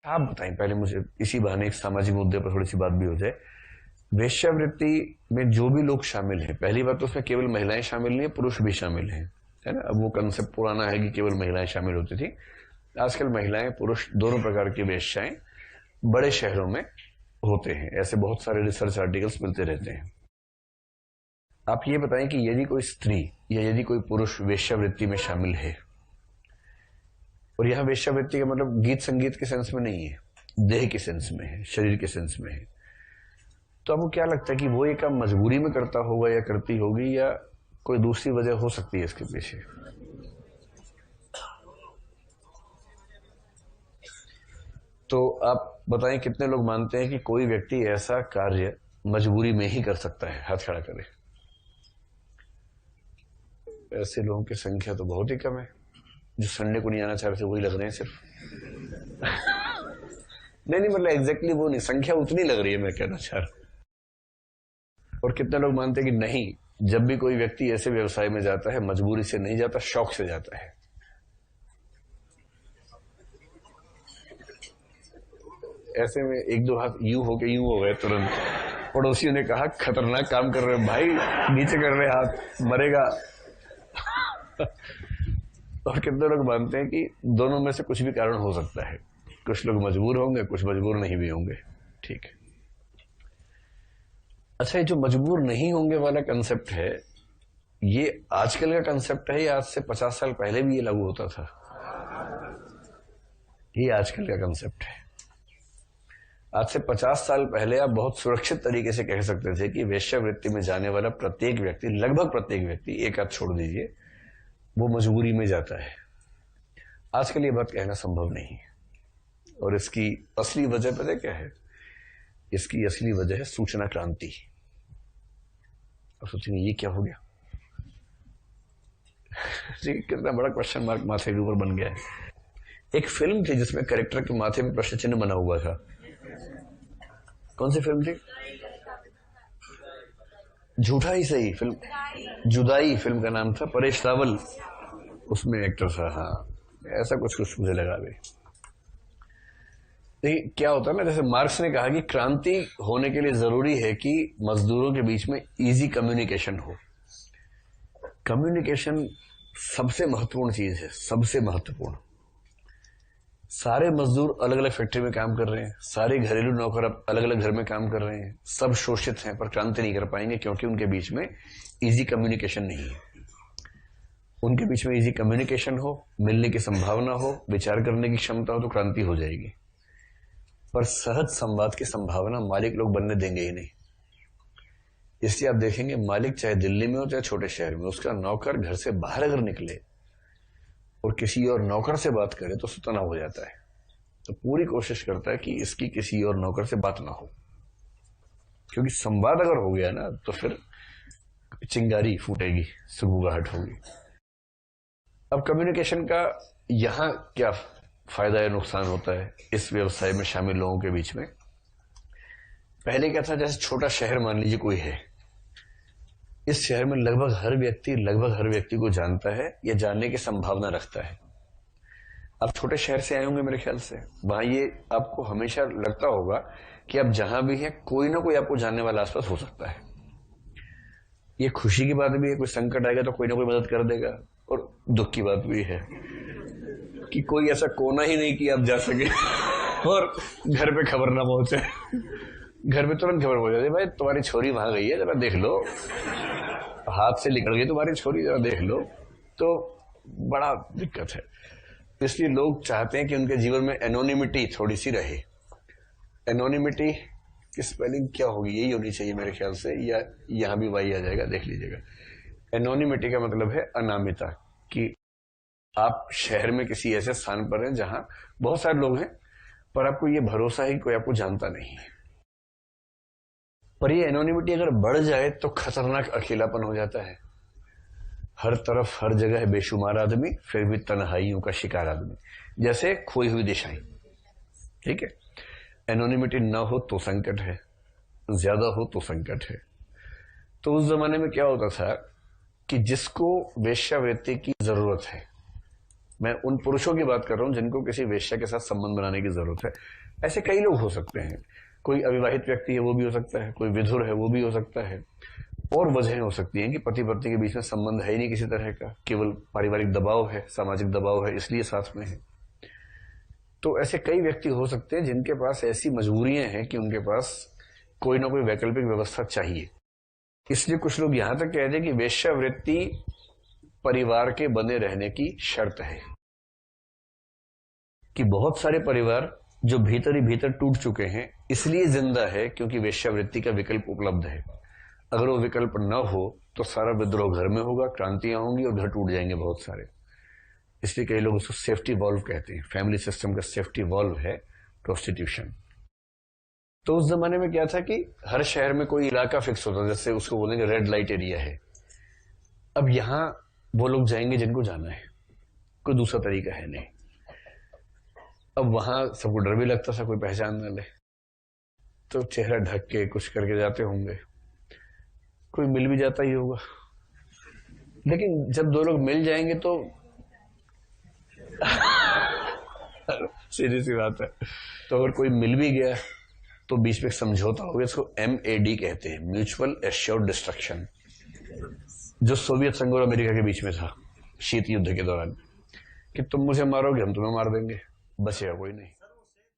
आप बताएं पहले मुझे, इसी बहाने एक सामाजिक मुद्दे पर थोड़ी सी बात भी हो जाए। वेश्यावृत्ति में जो भी लोग शामिल हैं, पहली बात तो उसमें केवल महिलाएं शामिल नहीं है, पुरुष भी शामिल हैं, है ना। अब वो कंसेप्ट पुराना है कि केवल महिलाएं शामिल होती थी। आजकल महिलाएं पुरुष दोनों प्रकार की वेश्याएं बड़े शहरों में होते हैं। ऐसे बहुत सारे रिसर्च आर्टिकल्स मिलते रहते हैं। आप ये बताएं कि यदि कोई स्त्री या यदि कोई पुरुष वेश्यावृत्ति में शामिल है, और यहां वेश्यावृत्ति का मतलब गीत संगीत के सेंस में नहीं है, देह के सेंस में है, शरीर के सेंस में है, तो आपको क्या लगता है कि वो ये काम मजबूरी में करता होगा या करती होगी, या कोई दूसरी वजह हो सकती है इसके पीछे? तो आप बताएं कितने लोग मानते हैं कि कोई व्यक्ति ऐसा कार्य मजबूरी में ही कर सकता है? हाथ खड़ा करें। ऐसे लोगों की संख्या तो बहुत ही कम है। जो संडे को नहीं आना चाह रहे थे वही लग रहे हैं सिर्फ। नहीं नहीं, मतलब एग्जैक्टली वो नहीं, संख्या उतनी लग रही है, मैं कहना चाह रहा हूं। और कितने लोग मानते हैं कि नहीं, जब भी कोई व्यक्ति ऐसे व्यवसाय में जाता है मजबूरी से नहीं जाता, शौक से जाता है। ऐसे में एक दो हाथ यूं हो गए तुरंत। पड़ोसियों ने कहा खतरनाक काम कर रहे हो भाई, नीचे कर रहे हाथ, मरेगा। और कितने लोग मानते हैं कि दोनों में से कुछ भी कारण हो सकता है। कुछ लोग मजबूर होंगे, कुछ मजबूर नहीं भी होंगे। ठीक है। अच्छा, ये जो मजबूर नहीं होंगे वाला कंसेप्ट है, ये आजकल का कंसेप्ट है या आज से 50 साल पहले भी ये लागू होता था? ये आजकल का कंसेप्ट है। आज से 50 साल पहले आप बहुत सुरक्षित तरीके से कह सकते थे कि वेश्यावृत्ति में जाने वाला प्रत्येक व्यक्ति, लगभग प्रत्येक व्यक्ति, एक आध छोड़ दीजिए, वो मजबूरी में जाता है। आजकल ये बात कहना संभव नहीं है। और इसकी असली वजह पता है क्या है? इसकी असली वजह है सूचना क्रांति। अब सोचेंगे ये क्या हो गया? कितना बड़ा क्वेश्चन मार्क माथे के ऊपर बन गया है। एक फिल्म थी जिसमें कैरेक्टर के माथे में प्रश्न चिन्ह बना हुआ था। कौन सी फिल्म थी? झूठा ही सही, फिल्म जुदाई फिल्म का नाम था। परेश रावल उसमें एक्टर था। हाँ, ऐसा कुछ कुछ मुझे लगा भी। देखिए क्या होता है ना, जैसे मार्क्स ने कहा कि क्रांति होने के लिए जरूरी है कि मजदूरों के बीच में इजी कम्युनिकेशन हो। कम्युनिकेशन सबसे महत्वपूर्ण चीज है, सबसे महत्वपूर्ण। सारे मजदूर अलग अलग फैक्ट्री में काम कर रहे हैं, सारे घरेलू नौकर अलग अलग घर में काम कर रहे हैं, सब शोषित हैं, पर क्रांति नहीं कर पाएंगे क्योंकि उनके बीच में इजी कम्युनिकेशन नहीं है। उनके बीच में इजी कम्युनिकेशन हो, मिलने की संभावना हो, विचार करने की क्षमता हो, तो क्रांति हो जाएगी। पर सहज संवाद की संभावना मालिक लोग बनने देंगे ही नहीं। इसलिए आप देखेंगे मालिक चाहे दिल्ली में हो चाहे छोटे शहर में, उसका नौकर घर से बाहर अगर निकले और किसी और नौकर से बात करे तो तनाव हो जाता है। तो पूरी कोशिश करता है कि इसकी किसी और नौकर से बात ना हो, क्योंकि संवाद अगर हो गया ना तो फिर चिंगारी फूटेगी, सुगबुगाहट होगी। अब कम्युनिकेशन का यहां क्या फायदा या नुकसान होता है इस व्यवसाय में शामिल लोगों के बीच में? पहले क्या था, जैसे छोटा शहर मान लीजिए कोई है, इस शहर में लगभग हर व्यक्ति को जानता है या जानने की संभावना रखता है। आप छोटे शहर से आए होंगे मेरे ख्याल से, वहां ये आपको हमेशा लगता होगा कि आप जहां भी हैं कोई ना कोई आपको जानने वाला आसपास हो सकता है। ये खुशी की बात भी है, कोई संकट आएगा तो कोई ना कोई मदद कर देगा, और दुख की बात भी है कि कोई ऐसा कोना ही नहीं कि आप जा सके और घर पे खबर ना पहुंचे। घर पे तुरंत खबर पहुंच जाती है, भाई तुम्हारी छोरी वहां गई है, जरा देख लो, हाथ से निकल गई तुम्हारी छोरी, जरा देख लो। तो बड़ा दिक्कत है। इसलिए लोग चाहते हैं कि उनके जीवन में एनोनिमिटी थोड़ी सी रहे। एनोनिमिटी की स्पेलिंग क्या होगी? यही होनी चाहिए मेरे ख्याल से, या यहां भी वही आ जाएगा, देख लीजिएगा। एनोनिमिटी का मतलब है अनामिता, कि आप शहर में किसी ऐसे स्थान पर हैं जहां बहुत सारे लोग हैं, पर आपको ये भरोसा है कि कोई आपको जानता नहीं है। पर ये एनोनिमिटी अगर बढ़ जाए तो खतरनाक अकेलापन हो जाता है। हर तरफ हर जगह बेशुमार आदमी, फिर भी तन्हाइयों का शिकार आदमी, जैसे खोई हुई दिशाएं। ठीक है। एनोनिमिटी ना हो तो संकट है, ज्यादा हो तो संकट है। तो उस जमाने में क्या होता था कि जिसको वेश्यावृत्ति की जरूरत है मैं उन पुरुषों की बात कर रहा हूं जिनको किसी वेश्या के साथ संबंध बनाने की जरूरत है। ऐसे कई लोग हो सकते हैं। कोई अविवाहित व्यक्ति है वो भी हो सकता है, कोई विधुर है वो भी हो सकता है, और वजहें हो सकती हैं कि पति पत्नी के बीच में संबंध है ही नहीं किसी तरह का, केवल पारिवारिक दबाव है, सामाजिक दबाव है, इसलिए साथ में है। तो ऐसे कई व्यक्ति हो सकते हैं जिनके पास ऐसी मजबूरियां हैं कि उनके पास कोई ना कोई वैकल्पिक व्यवस्था चाहिए। इसलिए कुछ लोग यहां तक कहते हैं कि वेश्यावृत्ति परिवार के बने रहने की शर्त है, कि बहुत सारे परिवार जो भीतर ही भीतर टूट चुके हैं इसलिए जिंदा है क्योंकि वेश्यावृत्ति का विकल्प उपलब्ध है। अगर वो विकल्प न हो तो सारा विद्रोह घर में होगा, क्रांतियां होंगी और घर टूट जाएंगे बहुत सारे। इसलिए कई लोग उसको सेफ्टी वॉल्व कहते हैं। फैमिली सिस्टम का सेफ्टी वॉल्व है प्रोस्टिट्यूशन। तो उस जमाने में क्या था कि हर शहर में कोई इलाका फिक्स होता, जैसे उसको बोलेंगे रेड लाइट एरिया है। अब यहां वो लोग जाएंगे जिनको जाना है, कोई दूसरा तरीका है नहीं। अब वहां सबको डर भी लगता था कोई पहचान न ले, तो चेहरा ढक के कुछ करके जाते होंगे, कोई मिल भी जाता ही होगा। लेकिन जब दो लोग मिल जाएंगे तो सीधी सी बात है, तो अगर कोई मिल भी गया तो बीच में समझौता हो गया, इसको MAD कहते हैं, म्यूचुअल एश्योर्ड डिस्ट्रक्शन, जो सोवियत संघ और अमेरिका के बीच में था शीत युद्ध के दौरान, कि तुम मुझे मारोगे हम तुम्हें मार देंगे, बचेगा कोई नहीं।